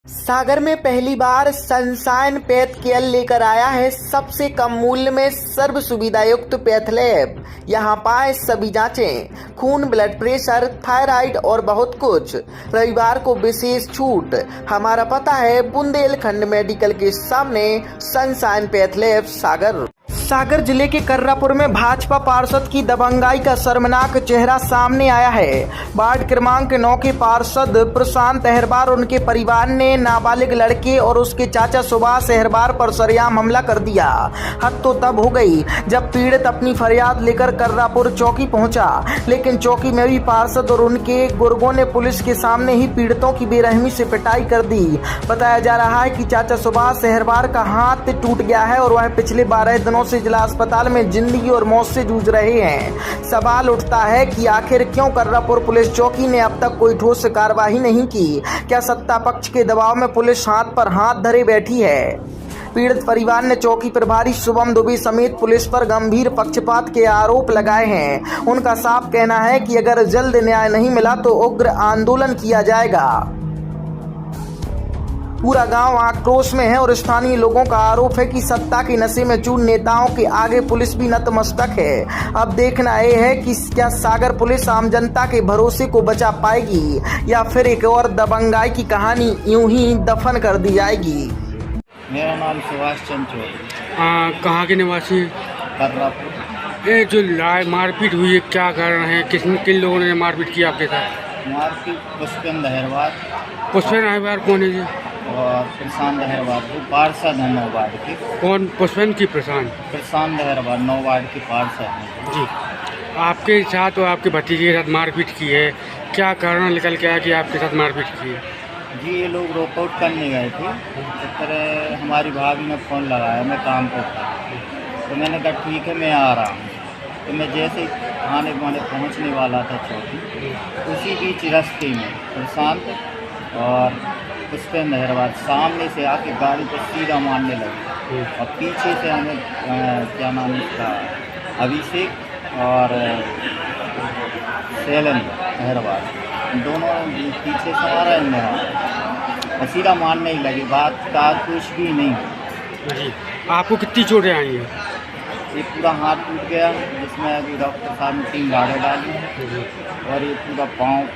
सागर में पहली बार sunshine path care लेकर आया है सबसे कम मूल्य में सर्व सुविधायुक्त पैथ लैब। यहाँ पाए सभी जांचें, खून, ब्लड प्रेशर, थायराइड और बहुत कुछ। रविवार को विशेष छूट। हमारा पता है बुंदेलखंड मेडिकल के सामने, सनशाइन पैथ लैब, सागर। सागर जिले के कर्रापुर में भाजपा पार्षद की दबंगाई का शर्मनाक चेहरा सामने आया है। वार्ड क्रमांक 9 के पार्षद प्रशांत अहरवार और उनके परिवार ने नाबालिग लड़के और उसके चाचा सुभाष अहरवार पर सरेआम हमला कर दिया। हद तो तब हो गई जब पीड़ित अपनी फरियाद लेकर कर्रापुर चौकी पहुंचा, लेकिन चौकी में भी पार्षद और उनके गुर्गों ने पुलिस के सामने ही पीड़ितों की बेरहमी से पिटाई कर दी। बताया जा रहा है कि चाचा सुभाष अहरवार का हाथ टूट गया है और वह पिछले 12 दिनों से जिला अस्पताल में जिंदगी और मौत से जूझ रहे हैं। सवाल उठता है कि आखिर क्यों कर्रापुर पुलिस चौकी ने अब तक कोई ठोस कार्रवाई नहीं की? क्या सत्ता पक्ष के दबाव में पुलिस हाथ पर हाथ धरे बैठी है? पीड़ित परिवार ने चौकी प्रभारी शुभम दुबे समेत पुलिस पर गंभीर पक्षपात के आरोप लगाए हैं। उनका साफ कहना है कि अगर जल्द न्याय नहीं मिला तो उग्र आंदोलन किया जाएगा। पूरा गांव आक्रोश में है और स्थानीय लोगों का आरोप है कि सत्ता के नशे में चूर नेताओं के आगे पुलिस भी नतमस्तक है। अब देखना यह है कि क्या सागर पुलिस आम जनता के भरोसे को बचा पाएगी या फिर एक और दबंगाई की कहानी यूं ही दफन कर दी जाएगी। मेरा नाम सुभाष चंद्र चौधरी। कहाँ के निवासी? कर्रापुर। ये जो मारपीट हुई है, क्या कारण है? किन लोगों ने मारपीट की आपके साथ? मारपीट पुष्पेंद्र अहरवार। पुष्पेंद्र अहरवार कौन है जी? और प्रशांत अहरवार जो पार्षद है 9 वार्ड के। कौन? पुष्पेंद्र की प्रशांत? प्रशांत अहरवार 9 वार्ड के पार्षद हैं जी। आपके साथ और आपके भतीजे के साथ मारपीट की है, क्या कारण निकल के आया कि आपके साथ मारपीट की है? जी, ये लोग रोकआउट करने गए थे। इस तरह हमारी भाभी ने फ़ोन लगाया, मैं काम पर था, तो मैंने कहा ठीक है मैं आ रहा हूँ। तो मैं जैसे ही थाने पहुँचने वाला था चौकी, उसी बीच रास्ते में प्रशांत और पुष्पेंद्र अहरवार सामने से आके गाड़ी को सीधा मारने लगे और पीछे से हमें क्या नाम इसका, अभिषेक और शैलेंद्र अहरवार, दोनों पीछे से मारा, इनने और सीधा मारने ही लगे। बात का कुछ भी नहीं जी। आपको कितनी चोटें आई हैं? ये पूरा हाथ टूट गया, जिसमें अभी डॉक्टर साहब ने 3 गाड़े डाली हैं, और ये पूरा पाँव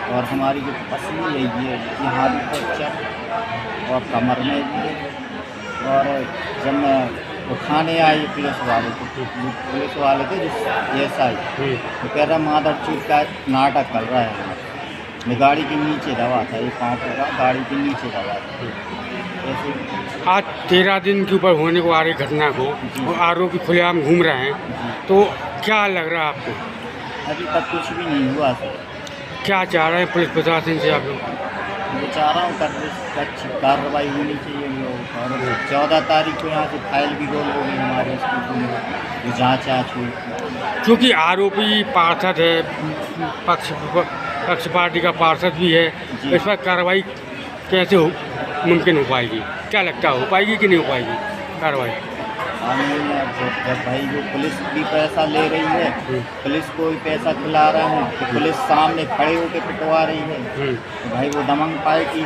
और हमारी जो पसली है ये यहाँ भी फ्रैक्चर और कमर में भी है। और जब मैं उठाने आई पुलिस वाले थे जो एसआई, तो कह रहा मादरचोद का नाटक कर रहा है। मैं गाड़ी के नीचे दबा था, ये पाँव पूरा गाड़ी के नीचे दबा था। ऐसे आज 13 दिन के ऊपर होने को आ रही घटना को और आरोपी खुलेआम घूम रहे हैं, तो क्या लग रहा है आपको? अभी तक कुछ भी नहीं हुआ सर। क्या चाह रहे हैं पुलिस प्रशासन से आप लोग? मैं चाह रहा हूँ अच्छी कार्रवाई होनी चाहिए लोग। और 14 तारीख को यहाँ से फाइल भी रोल हो गई हमारे स्कूल में, जाँच हुई। क्योंकि आरोपी पार्षद है, पक्ष पार्टी का पार्षद भी है, इस पर कार्रवाई कैसे मुमकिन हो पाएगी? क्या लगता है, हो पाएगी कि नहीं हो पाएगी कार्रवाई? जब भाई जो पुलिस भी पैसा ले रही है, पुलिस को भी पैसा खिला रहे हैं, तो पुलिस सामने खड़े होकर पिटवा रही है, तो भाई वो दमन पाएगी।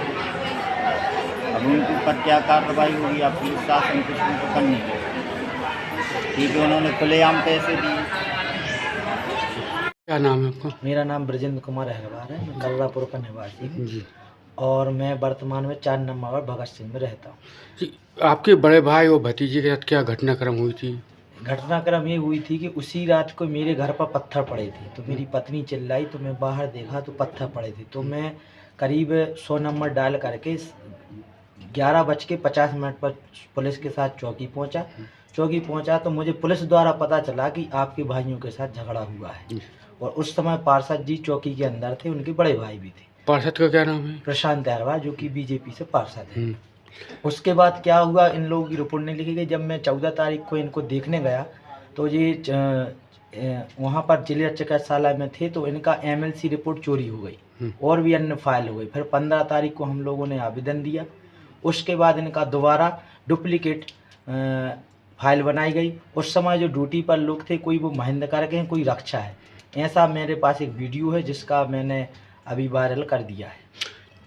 अब उनके ऊपर क्या कार्रवाई होगी? अब पुलिस शासन कुछ उनको करने देगा, ठीक है? उन्होंने खुलेआम पैसे दिए। क्या नाम है आपका? मेरा नाम ब्रजेंद्र कुमार अहरवार है, मैं कर्रापुर का निवासी हूँ और मैं वर्तमान में 4 नंबर भगत सिंह में रहता हूँ। आपके बड़े भाई और भतीजे के साथ क्या घटनाक्रम हुई थी? घटनाक्रम ये हुई थी कि उसी रात को मेरे घर पर पत्थर पड़े थे, तो मेरी पत्नी चिल्लाई, तो मैं बाहर देखा तो पत्थर पड़े थे। तो मैं करीब 100 नंबर डायल करके 11:50 पर पुलिस के साथ चौकी पहुंचा तो मुझे पुलिस द्वारा पता चला कि आपके भाइयों के साथ झगड़ा हुआ है। और उस समय पार्षद जी चौकी के अंदर थे, उनके बड़े भाई भी थे। पार्षद का क्या नाम है? प्रशांत अहरवार, जो कि बीजेपी से पार्षद है। उसके बाद क्या हुआ, इन लोगों की रिपोर्ट नहीं लिखी गई। जब मैं 14 तारीख को इनको देखने गया तो ये वहाँ पर जिला चिकित्सालय में थे, तो इनका MLC रिपोर्ट चोरी हो गई और भी अन्य फाइल हो गई। फिर 15 तारीख को हम लोगों ने आवेदन दिया। उसके बाद इनका दोबारा डुप्लीकेट फाइल बनाई गई। उस समय जो ड्यूटी पर लोग थे, कोई वो महेंद्र करके हैं, कोई रक्षा है। ऐसा मेरे पास एक वीडियो है जिसका मैंने अभी वायरल कर दिया है।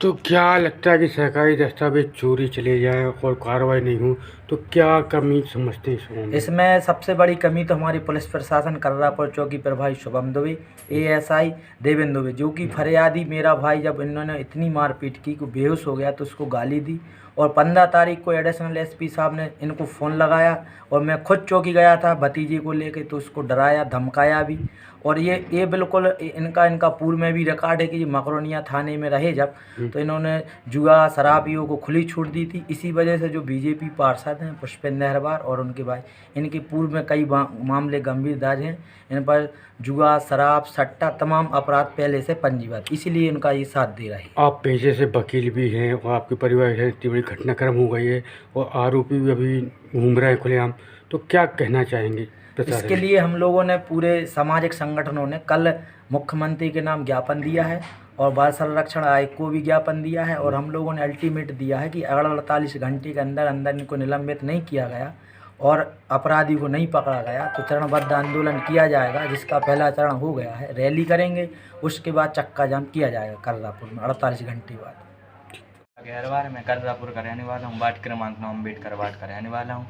तो क्या लगता है कि सरकारी दस्तावेज चोरी चले जाएं और कार्रवाई नहीं हो तो क्या कमी समझते हैं इसमें? इसमें सबसे बड़ी कमी तो हमारी पुलिस प्रशासन कर्रापुर चौकी प्रभारी शुभम दुबे, एएसआई देवेंद्र दुबे, जो कि फरियादी मेरा भाई जब इन्होंने इतनी मारपीट की कि बेहोश हो गया तो उसको गाली दी। और 15 तारीख को एडिशनल एसपी साहब ने इनको फ़ोन लगाया और मैं खुद चौकी गया था भतीजे को लेके, तो उसको डराया धमकाया भी। और ये बिल्कुल इनका पूर्व में भी रिकॉर्ड है कि ये मकरोनिया थाने में रहे जब, तो इन्होंने जुआ शराबियों को खुली छूट दी थी। इसी वजह से जो बीजेपी पार्षद हैं पुष्पेंद्र अहरवार और उनके भाई, इनके पूर्व में कई मामले गंभीर दर्ज हैं। इन पर जुआ शराब सट्टा तमाम अपराध पहले से पंजीबद्ध, इसीलिए इनका ये साथ दे रहे हैं। आप पेशे से वकील भी हैं और आपके परिवार से इतनी बड़ी घटनाक्रम हो गई है और आरोपी भी अभी घूम रहे हैं खुलेआम, तो क्या कहना चाहेंगे? इसके लिए हम लोगों ने पूरे सामाजिक संगठनों ने कल मुख्यमंत्री के नाम ज्ञापन दिया है और बाल संरक्षण आयोग को भी ज्ञापन दिया है। और हम लोगों ने अल्टीमेट दिया है कि अगर 48 घंटे के अंदर अंदर इनको निलंबित नहीं किया गया और अपराधी को नहीं पकड़ा गया तो चरणबद्ध आंदोलन किया जाएगा, जिसका पहला चरण हो गया है। रैली करेंगे, उसके बाद चक्का जाम किया जाएगा कर्रापुर में 48 घंटे बाद। गैरवार मैं कर्रापुर का रहने वाला हूँ, वार्ड क्रमांक 9 अम्बेडकर वार्ड का रहने वाला हूँ।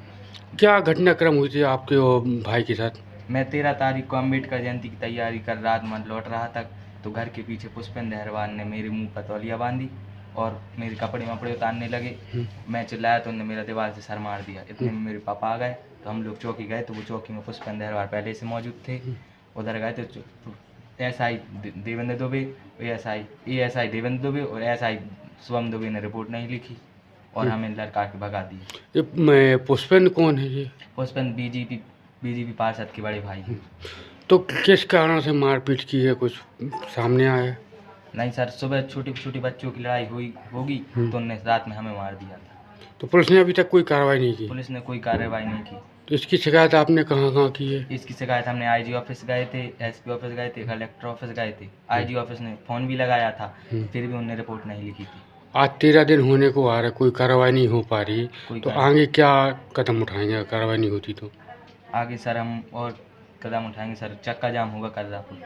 क्या घटनाक्रम हुई थी आपके और भाई के साथ? मैं 13 तारीख को अम्बेडकर जयंती की तैयारी कर रात में लौट रहा था तो घर के पीछे पुष्पेंद्र अहरवार ने मेरे मुंह पर तौलिया बांधी और मेरे कपड़े वपड़े उतारने लगे। मैं चिल्लाया तो उन्होंने मेरा दीवार से सर मार दिया। इतने में मेरे पापा आ गए तो हम लोग चौकी गए तो वो चौकी में पुष्पेंद्र अहरवार पहले से मौजूद थे। उधर गए तो एसआई देवेंद्र दुबे, एएसआई देवेंद्र दुबे और एसआई शुभम दुबे ने रिपोर्ट नहीं लिखी और हमें लड़का के भगा दिए। ये पुष्पेंद्र कौन है ये? पुष्पेंद्र बीजेपी पार्षद के बड़े भाई हैं। तो किस कारण से मारपीट की है, कुछ सामने आया है? नहीं सर, सुबह छोटी बच्चों की लड़ाई होगी तो उन्होंने रात में हमें मार दिया था। तो पुलिस ने अभी तक कोई कार्रवाई नहीं की? पुलिस ने कोई कार्रवाई नहीं की। तो इसकी शिकायत आपने कहाँ की है? इसकी शिकायत हमने आईजी ऑफिस गए थे, एसपी ऑफिस गए थे, कलेक्टर ऑफिस गए थे। आईजी ऑफिस ने फ़ोन भी लगाया था, फिर भी उन्होंने रिपोर्ट नहीं लिखी थी। आज 13 दिन होने को आ रहा है, कोई कार्रवाई नहीं हो पा रही, तो आगे क्या कदम उठाएंगे अगर कार्रवाई नहीं होती तो? आगे सर हम और कदम उठाएंगे सर, चक्का जाम होगा कर्रापुर।